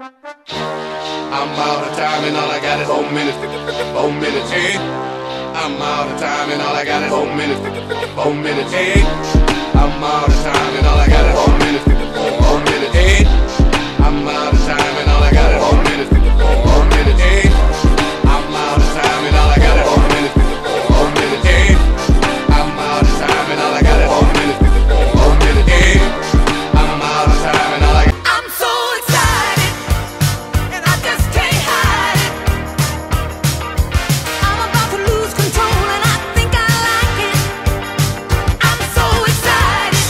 I'm out of time and all I got is 4 minutes. 4 minutes, hey. I'm out of time and all I got is 4 minutes. 4 minutes, hey. I'm out of time and all I got is 4 minutes. 4 minutes, hey. I'm out of time and all I got is 4 minutes. 4 minutes, hey. I'm out of time and all I got is 4 minutes. 4 minutes, hey. I'm out of time and all I got is 4 minutes. 4 minutes, hey. I'm out of time and all I got. I'm so excited and I just can't hide it. I'm about to lose control and I think I like it. I'm so excited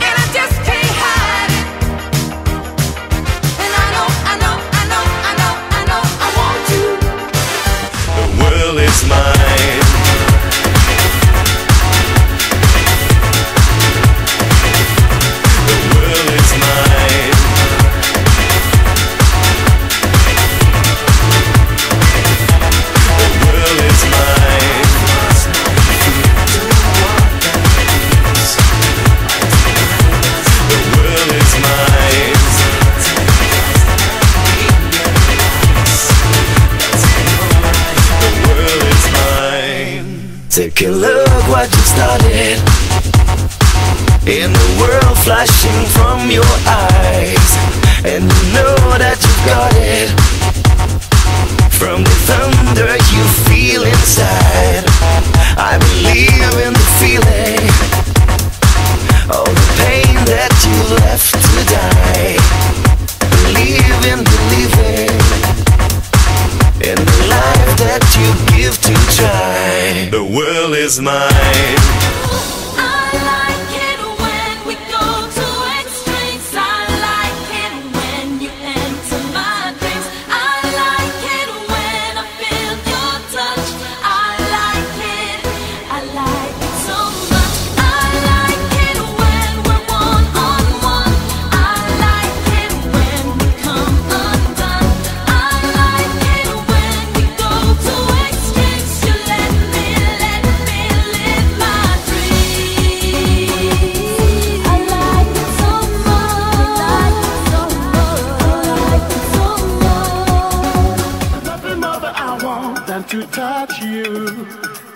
and I just can't hide it. And I know I want you. The world is mine. The world is mine. The world is mine. The world is mine. The world is mine. Take a look what you started. In the world flashing from your eyes, and you know that you got it. From the thunder you feel inside, I believe in the feeling. All the pain that you left to die, believe in believing in the life that you give to try. The world is mine. I like it when we go to extremes. I like it when you enter my dreams. I like it when I feel your touch. I like it so much. I like it when we're one on one. I like it when we come undone. I like it when we go to extremes. You let me live my dreams. I like it so much. Nothing more that I want than to touch you,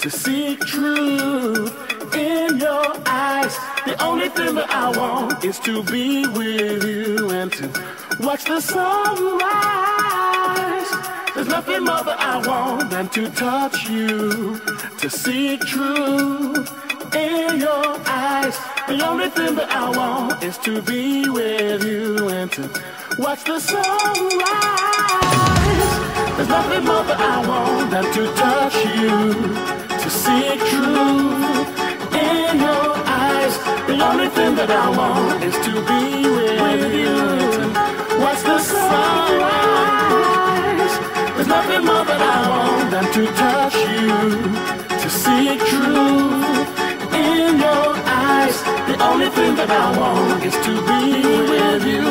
to see truth in your eyes. The only thing that I want is to be with you and to watch the sunrise. There's nothing more that I want than to touch you, to see truth in your eyes. The only thing that I want is to be with you and to watch the sunrise. There's nothing more that I want than to touch you, to see truth in your eyes. The only thing that I want is to be with you and to watch the sunrise. There's nothing more that I want than to touch you, to see truth in your eyes. The only thing that I want is to be with you.